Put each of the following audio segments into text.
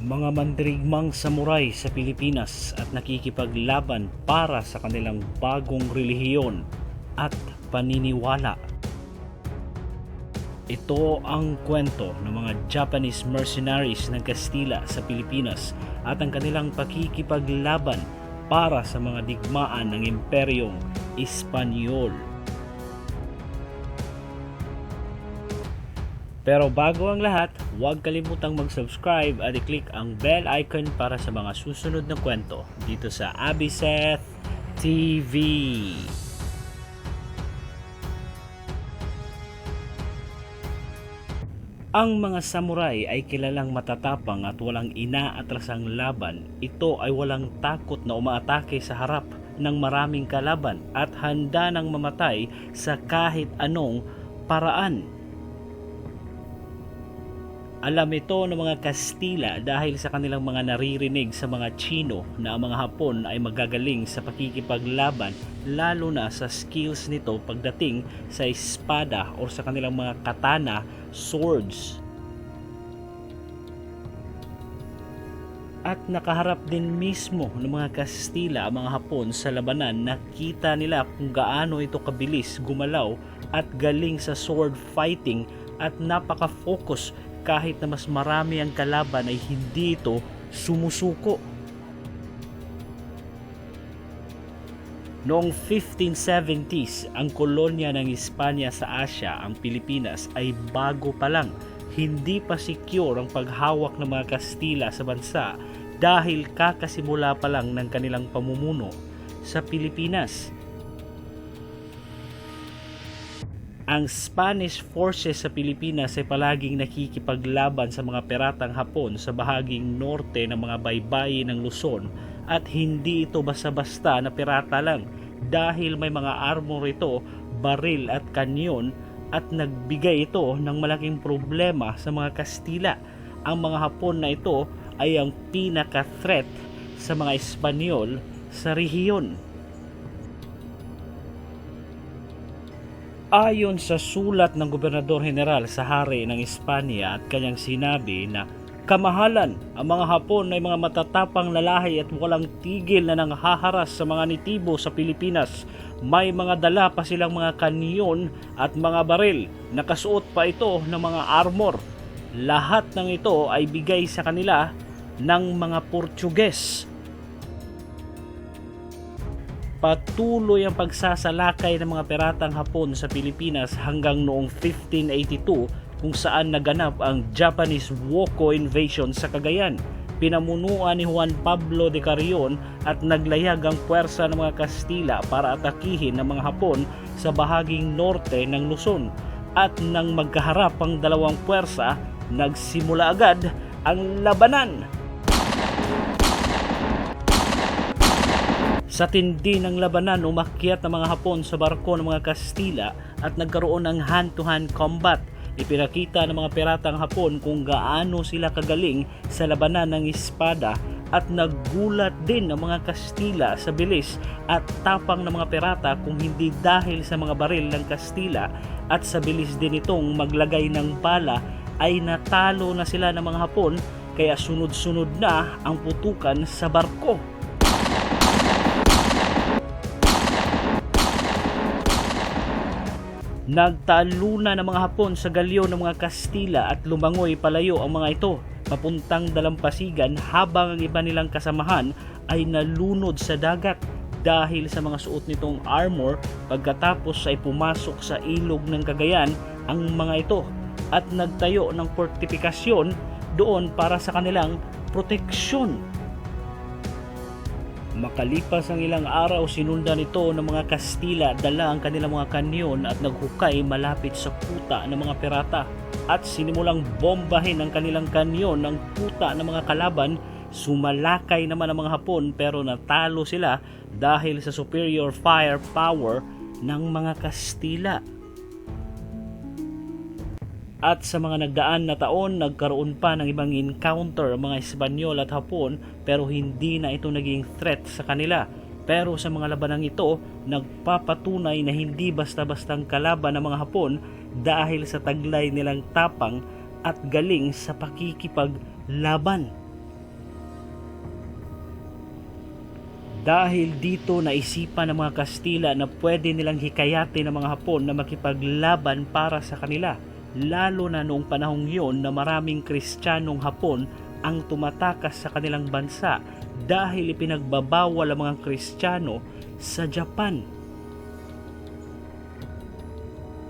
Mga mandirigmang samurai sa Pilipinas at nakikipaglaban para sa kanilang bagong relihiyon at paniniwala. Ito ang kwento ng mga Japanese mercenaries ng Kastila sa Pilipinas at ang kanilang pakikipaglaban para sa mga digmaan ng Imperyong Espanyol. Pero bago ang lahat, huwag kalimutang mag-subscribe at i-click ang bell icon para sa mga susunod na kwento dito sa Abiseth TV. Ang mga samurai ay kilalang matatapang at walang inaatrasang laban. Ito ay walang takot na umaatake sa harap ng maraming kalaban at handa nang mamatay sa kahit anong paraan. Alam ito ng mga Kastila dahil sa kanilang mga naririnig sa mga Tsino na ang mga Hapon ay magagaling sa pakikipaglaban, lalo na sa skills nito pagdating sa espada o sa kanilang mga katana, swords. At nakaharap din mismo ng mga Kastila ang mga Hapon sa labanan. Nakita nila kung gaano ito kabilis gumalaw at galing sa sword fighting at napaka-focus. Kahit na mas marami ang kalaban ay hindi ito sumusuko. Noong 1570s, ang kolonya ng Espanya sa Asia, ang Pilipinas, ay bago pa lang. Hindi pa secure ang paghawak ng mga Kastila sa bansa dahil kakasimula pa lang ng kanilang pamumuno sa Pilipinas. Ang Spanish forces sa Pilipinas ay palaging nakikipaglaban sa mga piratang Hapon sa bahaging norte ng mga baybayin ng Luzon at hindi ito basta-basta na pirata lang dahil may mga armor ito, baril at kanyon at nagbigay ito ng malaking problema sa mga Kastila. Ang mga Hapon na ito ay ang pinaka-threat sa mga Espanyol sa rehiyon. Ayon sa sulat ng Gobernador General sa Hari ng Espanya at kanyang sinabi na kamahalan, ang mga Hapon ay mga matatapang lalahi at walang tigil na nanghaharas sa mga nitibo sa Pilipinas. May mga dala pa silang mga kanyon at mga baril. Nakasuot pa ito ng mga armor. Lahat ng ito ay bigay sa kanila ng mga Portuges. Patuloy ang pagsasalakay ng mga piratang Hapon sa Pilipinas hanggang noong 1582 kung saan naganap ang Japanese Woko invasion sa Cagayan. Pinamunuan ni Juan Pablo de Carrion at naglayag ang puwersa ng mga Kastila para atakihin ng mga Hapon sa bahaging norte ng Luzon. At nang magkaharap ang dalawang puwersa, nagsimula agad ang labanan. Sa tindi ng labanan, umakyat ang mga Hapon sa barko ng mga Kastila at nagkaroon ng hand-to-hand combat. Ipinakita ng mga piratang Hapon kung gaano sila kagaling sa labanan ng espada at naggulat din ang mga Kastila sa bilis at tapang ng mga pirata kung hindi dahil sa mga baril ng Kastila at sa bilis din itong maglagay ng bala ay natalo na sila ng mga Hapon kaya sunod-sunod na ang putukan sa barko. Nagtalunan ng mga Hapon sa galyon ng mga Kastila at lumangoy palayo ang mga ito papuntang dalampasigan habang ang iba nilang kasamahan ay nalunod sa dagat dahil sa mga suot nitong armor. Pagkatapos ay pumasok sa ilog ng Cagayan ang mga ito at nagtayo ng fortifikasyon doon para sa kanilang proteksyon. Makalipas ang ilang araw, sinundan ito ng mga Kastila, dala ang kanilang mga kanyon at naghukay malapit sa kuta ng mga pirata at sinimulang bombahin ang kanilang kanyon ng kuta ng mga kalaban. Sumalakay naman ang mga Hapon pero natalo sila dahil sa superior firepower ng mga Kastila. At sa mga nagdaan na taon, nagkaroon pa ng ibang encounter mga Espanyol at Hapon pero hindi na ito naging threat sa kanila. Pero sa mga labanang ito, nagpapatunay na hindi basta-bastang kalaban ng mga Hapon dahil sa taglay nilang tapang at galing sa pakikipaglaban. Dahil dito naisipan ng mga Kastila na pwede nilang hikayatin ng mga Hapon na makipaglaban para sa kanila, lalo na noong panahong yun na maraming Kristiyanong Hapon ang tumatakas sa kanilang bansa dahil ipinagbabawal ang mga Kristiyano sa Japan.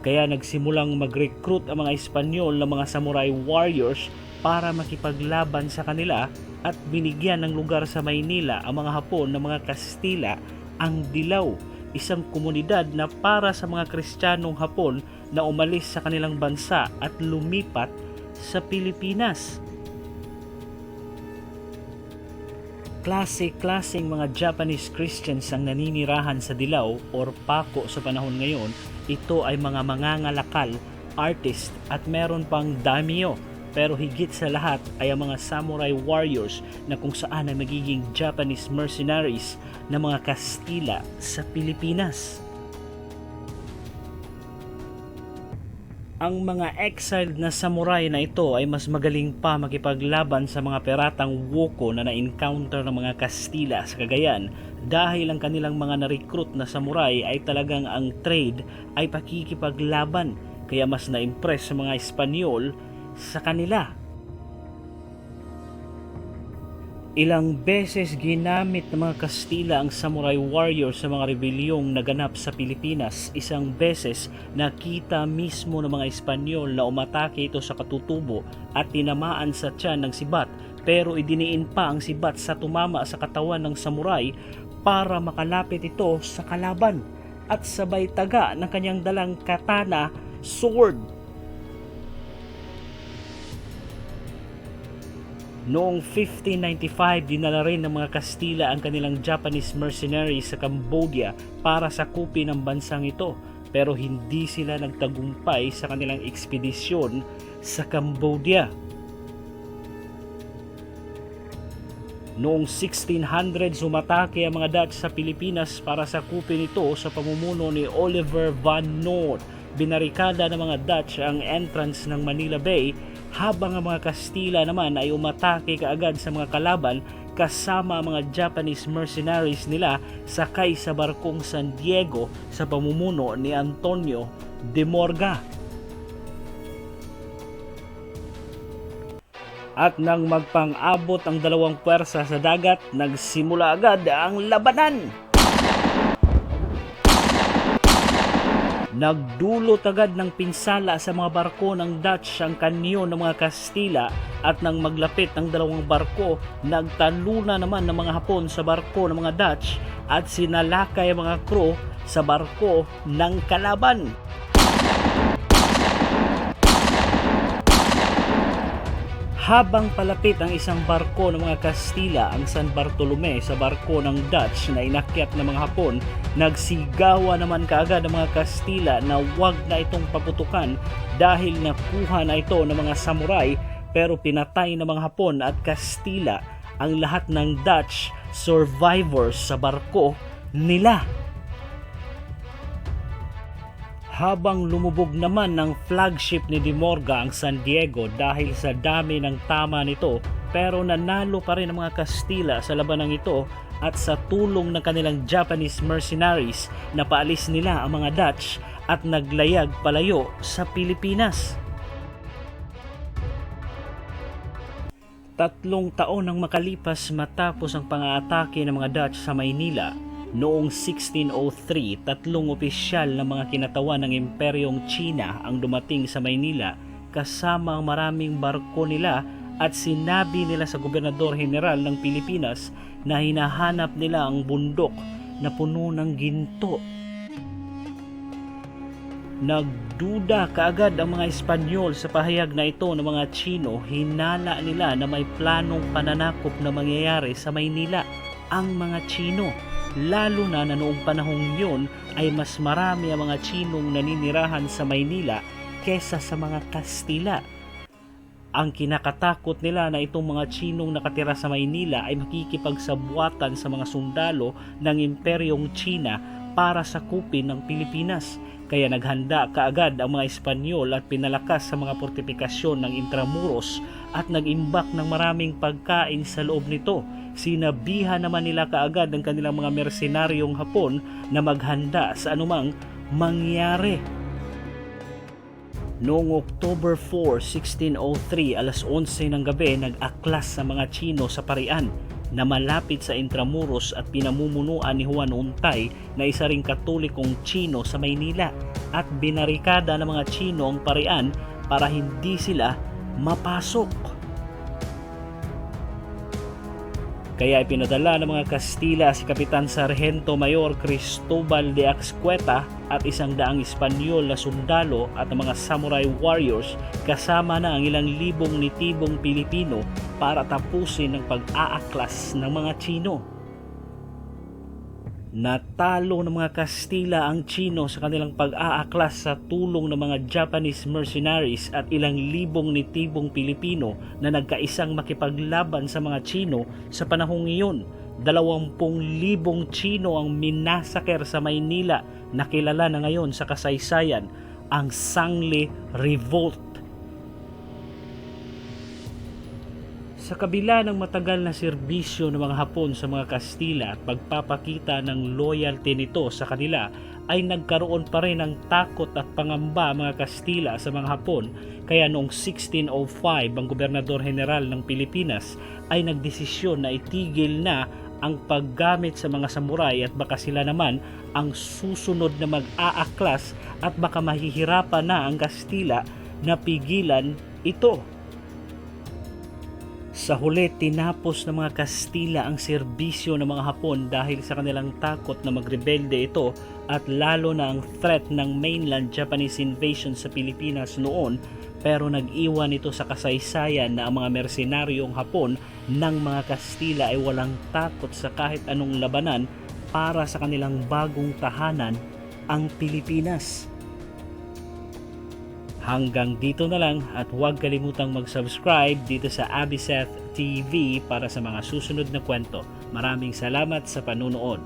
Kaya nagsimulang mag-recruit ang mga Espanyol ng mga samurai warriors para makipaglaban sa kanila at binigyan ng lugar sa Maynila ang mga Hapon ng mga Kastila ang Dilaw, isang komunidad na para sa mga Kristiyanong Hapon na umalis sa kanilang bansa at lumipat sa Pilipinas. Klase-klaseng mga Japanese Christians ang naninirahan sa Dilaw or Paco sa panahon ngayon. Ito ay mga mangangalakal, artist at meron pang daimyo. Pero higit sa lahat ay ang mga samurai warriors na kung saan ay magiging Japanese mercenaries na mga Kastila sa Pilipinas. Ang mga exiled na samurai na ito ay mas magaling pa makipaglaban sa mga peratang woko na na-encounter ng mga Kastila sa Cagayan dahil ang kanilang mga na-recruit na samurai ay talagang ang trade ay pakikipaglaban, kaya mas na-impress sa mga Espanyol sa kanila. Ilang beses ginamit ng mga Kastila ang samurai warriors sa mga rebelyong naganap sa Pilipinas. Isang beses nakita mismo ng mga Espanyol na umatake ito sa katutubo at tinamaan sa tiyan ng sibat, pero idiniin pa ang sibat sa tumama sa katawan ng samurai para makalapit ito sa kalaban at sabay taga ng kanyang dalang katana, sword. Noong 1595, dinala rin ng mga Kastila ang kanilang Japanese mercenaries sa Cambodia para sakupin ang bansang ito, pero hindi sila nagtagumpay sa kanilang ekspedisyon sa Cambodia. Noong 1600s, umatake ang mga Dutch sa Pilipinas para sakupin ito sa pamumuno ni Oliver van Noort. Binarikada ng mga Dutch ang entrance ng Manila Bay, habang ang mga Kastila naman ay umatake kaagad sa mga kalaban kasama ang mga Japanese mercenaries nila sakay sa barkong San Diego sa pamumuno ni Antonio de Morga. At nang magpang-abot ang dalawang puwersa sa dagat, nagsimula agad ang labanan. Nagdulot agad ng pinsala sa mga barko ng Dutch ang kanyo ng mga Kastila at nang maglapit ng dalawang barko, nagtalunan naman ng mga Hapon sa barko ng mga Dutch at sinalakay ang mga crew sa barko ng kalaban. Habang palapit ang isang barko ng mga Kastila, ang San Bartolome, sa barko ng Dutch na inakyat ng mga Hapon, nagsigawa naman kaagad ang mga Kastila na wag na itong paputukan dahil nakuha na ito ng mga samurai, pero pinatay ng mga Hapon at Kastila ang lahat ng Dutch survivors sa barko nila. Habang lumubog naman ng flagship ni De Morga ang San Diego dahil sa dami ng tama nito, pero nanalo pa rin ang mga Kastila sa labanang ito at sa tulong ng kanilang Japanese mercenaries na paalis nila ang mga Dutch at naglayag palayo sa Pilipinas. 3 taon ang makalipas matapos ang pang-aatake ng mga Dutch sa Maynila. Noong 1603, 3 opisyal ng mga kinatawan ng Imperyong China ang dumating sa Maynila kasama ang maraming barko nila at sinabi nila sa Gobernador General ng Pilipinas na hinahanap nila ang bundok na puno ng ginto. Nagduda kaagad ang mga Espanyol sa pahayag na ito ng mga Chino. Hinala nila na may planong pananakop na mangyayari sa Maynila ang mga Chino. Lalo na noong panahong yun ay mas marami ang mga Chinong naninirahan sa Maynila kesa sa mga Kastila. Ang kinakatakot nila na itong mga Chinong nakatira sa Maynila ay makikipagsabwatan sa mga sundalo ng Imperyong China para sakupin ng Pilipinas. Kaya naghanda kaagad ang mga Espanyol at pinalakas sa mga fortifikasyon ng Intramuros at nag-imbak ng maraming pagkain sa loob nito. Sinabihan naman nila kaagad ang kanilang mga mersenaryong Hapon na maghanda sa anumang mangyari. Noong October 4, 1603, alas 11 ng gabi, nag-aklas sa mga Tsino sa Parian na malapit sa Intramuros at pinamumunuan ni Juan Untay na isa ring Katolikong Tsino sa Maynila, at binarikada ng mga Tsino ang Parian para hindi sila mapasok. Kaya ipinadala ng mga Kastila si Kapitan Sargento Mayor Cristobal de Azcueta at 100 Espanyol na sundalo at ang mga samurai warriors kasama na ang ilang libong nitibong Pilipino para tapusin ang pag-aaklas ng mga Tsino. Natalo ng mga Kastila ang Tsino sa kanilang pag-aaklas sa tulong ng mga Japanese mercenaries at ilang libong nitibong Pilipino na nagkaisang makipaglaban sa mga Tsino sa panahong iyon. 20,000 Tsino ang minasaker sa Maynila na kilala na ngayon sa kasaysayan, ang Sangli Revolt. Sa kabila ng matagal na serbisyo ng mga Hapon sa mga Kastila at pagpapakita ng loyalty nito sa kanila, ay nagkaroon pa rin ng takot at pangamba mga Kastila sa mga Hapon. Kaya noong 1605 ang Gobernador General ng Pilipinas ay nagdesisyon na itigil na ang paggamit sa mga samurai at baka sila naman ang susunod na mag-aaklas at baka mahihirapan na ang Kastila na pigilan ito. Sa huli, tinapos ng mga Kastila ang serbisyo ng mga Hapon dahil sa kanilang takot na magrebelde ito at lalo na ang threat ng mainland Japanese invasion sa Pilipinas noon, pero nag-iwan ito sa kasaysayan na ang mga mersenaryong Hapon ng mga Kastila ay walang takot sa kahit anong labanan para sa kanilang bagong tahanan, ang Pilipinas. Hanggang dito na lang at huwag kalimutang mag-subscribe dito sa Abiseth TV para sa mga susunod na kwento. Maraming salamat sa panunood.